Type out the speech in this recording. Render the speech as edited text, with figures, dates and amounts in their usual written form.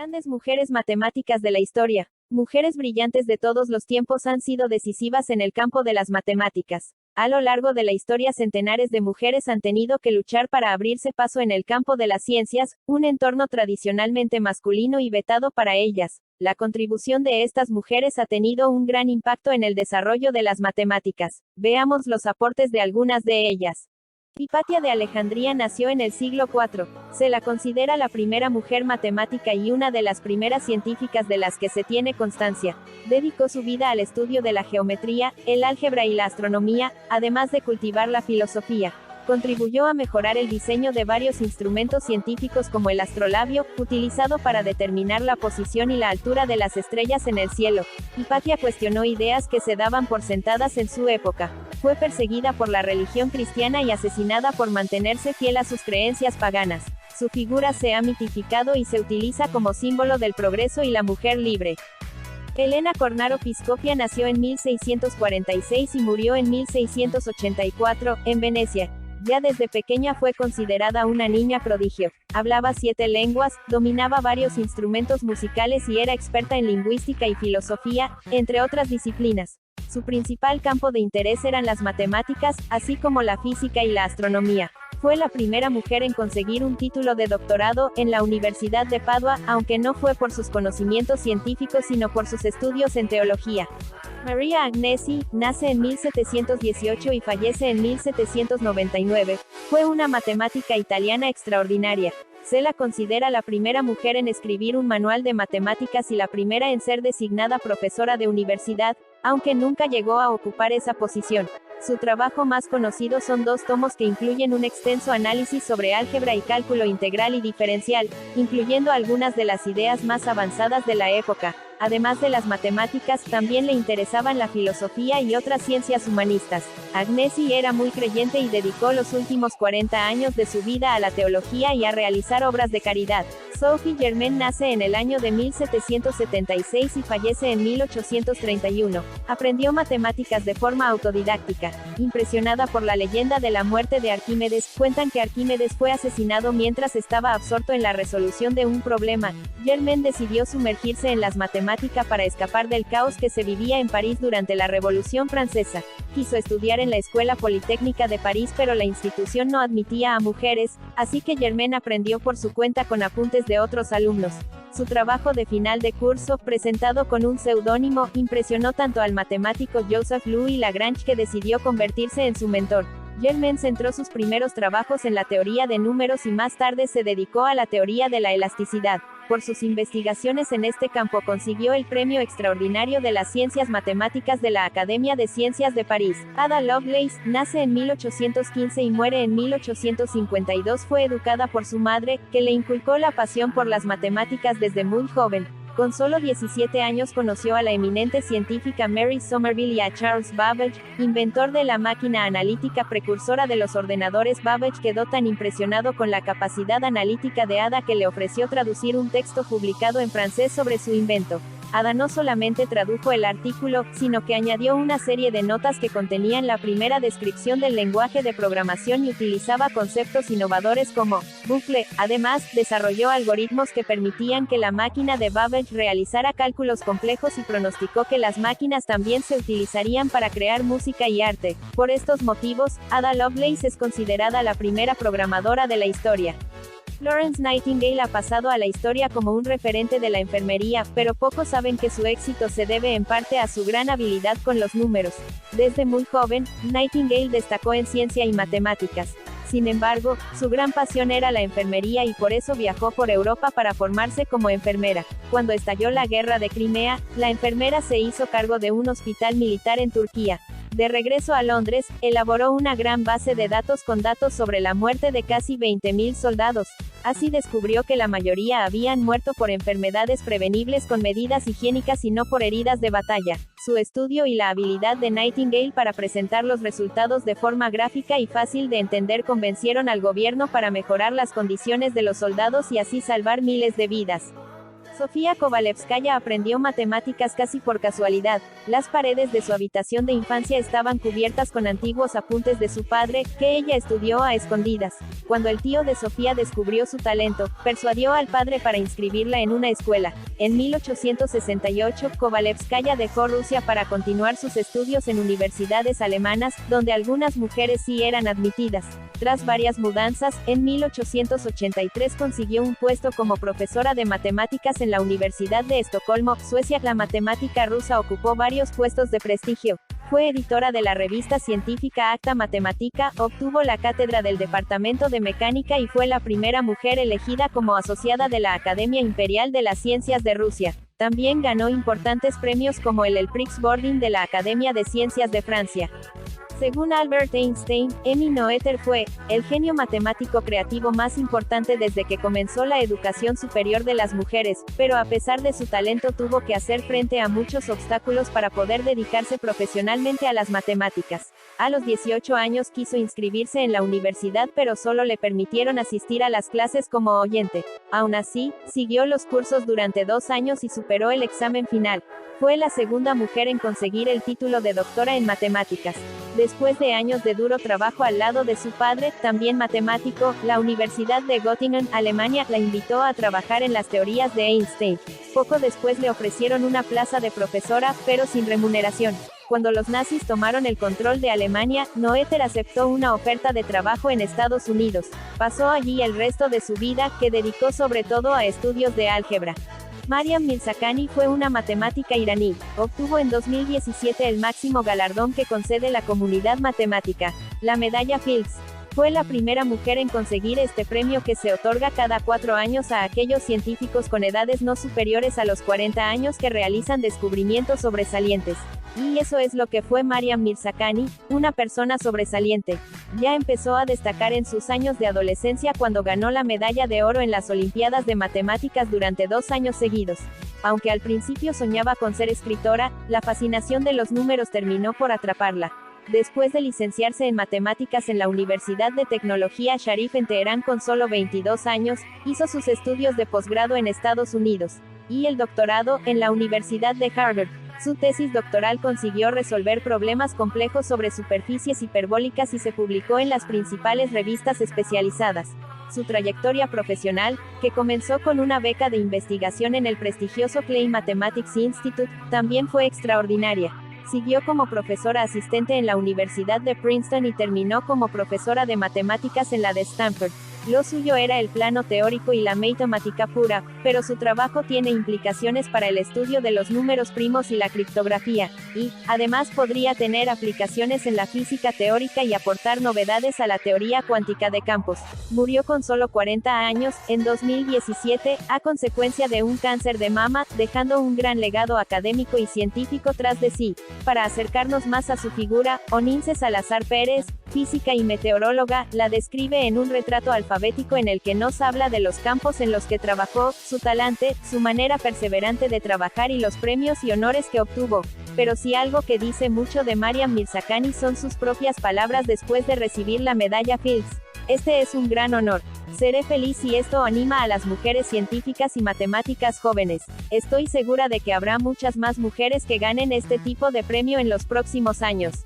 Grandes mujeres matemáticas de la historia. Mujeres brillantes de todos los tiempos han sido decisivas en el campo de las matemáticas. A lo largo de la historia, centenares de mujeres han tenido que luchar para abrirse paso en el campo de las ciencias, un entorno tradicionalmente masculino y vetado para ellas. La contribución de estas mujeres ha tenido un gran impacto en el desarrollo de las matemáticas. Veamos los aportes de algunas de ellas. Hipatia de Alejandría nació en el siglo IV. Se la considera la primera mujer matemática y una de las primeras científicas de las que se tiene constancia. Dedicó su vida al estudio de la geometría, el álgebra y la astronomía, además de cultivar la filosofía. Contribuyó a mejorar el diseño de varios instrumentos científicos como el astrolabio, utilizado para determinar la posición y la altura de las estrellas en el cielo. Hipatia cuestionó ideas que se daban por sentadas en su época. Fue perseguida por la religión cristiana y asesinada por mantenerse fiel a sus creencias paganas. Su figura se ha mitificado y se utiliza como símbolo del progreso y la mujer libre. Elena Cornaro Piscopia nació en 1646 y murió en 1684, en Venecia. Ya desde pequeña fue considerada una niña prodigio. Hablaba 7 lenguas, dominaba varios instrumentos musicales y era experta en lingüística y filosofía, entre otras disciplinas. Su principal campo de interés eran las matemáticas, así como la física y la astronomía. Fue la primera mujer en conseguir un título de doctorado en la Universidad de Padua, aunque no fue por sus conocimientos científicos sino por sus estudios en teología. Maria Agnesi, nace en 1718 y fallece en 1799, fue una matemática italiana extraordinaria. Se la considera la primera mujer en escribir un manual de matemáticas y la primera en ser designada profesora de universidad, aunque nunca llegó a ocupar esa posición. Su trabajo más conocido son 2 tomos que incluyen un extenso análisis sobre álgebra y cálculo integral y diferencial, incluyendo algunas de las ideas más avanzadas de la época. Además de las matemáticas, también le interesaban la filosofía y otras ciencias humanistas. Agnesi era muy creyente y dedicó los últimos 40 años de su vida a la teología y a realizar obras de caridad. Sophie Germain nace en el año de 1776 y fallece en 1831. Aprendió matemáticas de forma autodidáctica. Impresionada por la leyenda de la muerte de Arquímedes, cuentan que Arquímedes fue asesinado mientras estaba absorto en la resolución de un problema. Germain decidió sumergirse en las matemáticas para escapar del caos que se vivía en París durante la Revolución Francesa. Quiso estudiar en la Escuela Politécnica de París, pero la institución no admitía a mujeres, así que Germain aprendió por su cuenta con apuntes de otros alumnos. Su trabajo de final de curso, presentado con un seudónimo, impresionó tanto al matemático Joseph Louis Lagrange que decidió convertirse en su mentor. Germain centró sus primeros trabajos en la teoría de números y más tarde se dedicó a la teoría de la elasticidad. Por sus investigaciones en este campo consiguió el Premio Extraordinario de las Ciencias Matemáticas de la Academia de Ciencias de París. Ada Lovelace, nace en 1815 y muere en 1852. Fue educada por su madre, que le inculcó la pasión por las matemáticas desde muy joven. Con solo 17 años conoció a la eminente científica Mary Somerville y a Charles Babbage, inventor de la máquina analítica precursora de los ordenadores. Babbage quedó tan impresionado con la capacidad analítica de Ada que le ofreció traducir un texto publicado en francés sobre su invento. Ada no solamente tradujo el artículo, sino que añadió una serie de notas que contenían la primera descripción del lenguaje de programación y utilizaba conceptos innovadores como bucle. Además, desarrolló algoritmos que permitían que la máquina de Babbage realizara cálculos complejos y pronosticó que las máquinas también se utilizarían para crear música y arte. Por estos motivos, Ada Lovelace es considerada la primera programadora de la historia. Florence Nightingale ha pasado a la historia como un referente de la enfermería, pero pocos saben que su éxito se debe en parte a su gran habilidad con los números. Desde muy joven, Nightingale destacó en ciencia y matemáticas. Sin embargo, su gran pasión era la enfermería y por eso viajó por Europa para formarse como enfermera. Cuando estalló la guerra de Crimea, la enfermera se hizo cargo de un hospital militar en Turquía. De regreso a Londres, elaboró una gran base de datos con datos sobre la muerte de casi 20.000 soldados. Así descubrió que la mayoría habían muerto por enfermedades prevenibles con medidas higiénicas y no por heridas de batalla. Su estudio y la habilidad de Nightingale para presentar los resultados de forma gráfica y fácil de entender convencieron al gobierno para mejorar las condiciones de los soldados y así salvar miles de vidas. Sofía Kovalevskaya aprendió matemáticas casi por casualidad. Las paredes de su habitación de infancia estaban cubiertas con antiguos apuntes de su padre, que ella estudió a escondidas. Cuando el tío de Sofía descubrió su talento, persuadió al padre para inscribirla en una escuela. En 1868, Kovalevskaya dejó Rusia para continuar sus estudios en universidades alemanas, donde algunas mujeres sí eran admitidas. Tras varias mudanzas, en 1883 consiguió un puesto como profesora de matemáticas en la Universidad de Estocolmo, Suecia. La matemática rusa ocupó varios puestos de prestigio. Fue editora de la revista científica Acta Matematica, obtuvo la cátedra del Departamento de Mecánica y fue la primera mujer elegida como asociada de la Academia Imperial de las Ciencias de Rusia. También ganó importantes premios como el Prix Bordin de la Academia de Ciencias de Francia. Según Albert Einstein, Emmy Noether fue el genio matemático creativo más importante desde que comenzó la educación superior de las mujeres, pero a pesar de su talento tuvo que hacer frente a muchos obstáculos para poder dedicarse profesionalmente a las matemáticas. A los 18 años quiso inscribirse en la universidad, pero solo le permitieron asistir a las clases como oyente. Aún así, siguió los cursos durante 2 años y superó el examen final. Fue la segunda mujer en conseguir el título de doctora en matemáticas. Después de años de duro trabajo al lado de su padre, también matemático, la Universidad de Göttingen, Alemania, la invitó a trabajar en las teorías de Einstein. Poco después le ofrecieron una plaza de profesora, pero sin remuneración. Cuando los nazis tomaron el control de Alemania, Noether aceptó una oferta de trabajo en Estados Unidos. Pasó allí el resto de su vida, que dedicó sobre todo a estudios de álgebra. Mariam Mirzakhani fue una matemática iraní. Obtuvo en 2017 el máximo galardón que concede la comunidad matemática, la medalla Fields. Fue la primera mujer en conseguir este premio, que se otorga cada 4 años a aquellos científicos con edades no superiores a los 40 años que realizan descubrimientos sobresalientes. Y eso es lo que fue Mariam Mirzakhani, una persona sobresaliente. Ya empezó a destacar en sus años de adolescencia cuando ganó la medalla de oro en las Olimpiadas de Matemáticas durante 2 años seguidos. Aunque al principio soñaba con ser escritora, la fascinación de los números terminó por atraparla. Después de licenciarse en matemáticas en la Universidad de Tecnología Sharif en Teherán con solo 22 años, hizo sus estudios de posgrado en Estados Unidos, y el doctorado, en la Universidad de Harvard. Su tesis doctoral consiguió resolver problemas complejos sobre superficies hiperbólicas y se publicó en las principales revistas especializadas. Su trayectoria profesional, que comenzó con una beca de investigación en el prestigioso Klein Mathematics Institute, también fue extraordinaria. Siguió como profesora asistente en la Universidad de Princeton y terminó como profesora de matemáticas en la de Stanford. Lo suyo era el plano teórico y la matemática pura, pero su trabajo tiene implicaciones para el estudio de los números primos y la criptografía, y, además, podría tener aplicaciones en la física teórica y aportar novedades a la teoría cuántica de campos. Murió con solo 40 años, en 2017, a consecuencia de un cáncer de mama, dejando un gran legado académico y científico tras de sí. Para acercarnos más a su figura, Onince Salazar Pérez, física y meteoróloga, la describe en un retrato alfabético en el que nos habla de los campos en los que trabajó, su talante, su manera perseverante de trabajar y los premios y honores que obtuvo. Pero si algo que dice mucho de Mariam Mirzakhani son sus propias palabras después de recibir la medalla Fields. Este es un gran honor. Seré feliz si esto anima a las mujeres científicas y matemáticas jóvenes. Estoy segura de que habrá muchas más mujeres que ganen este tipo de premio en los próximos años.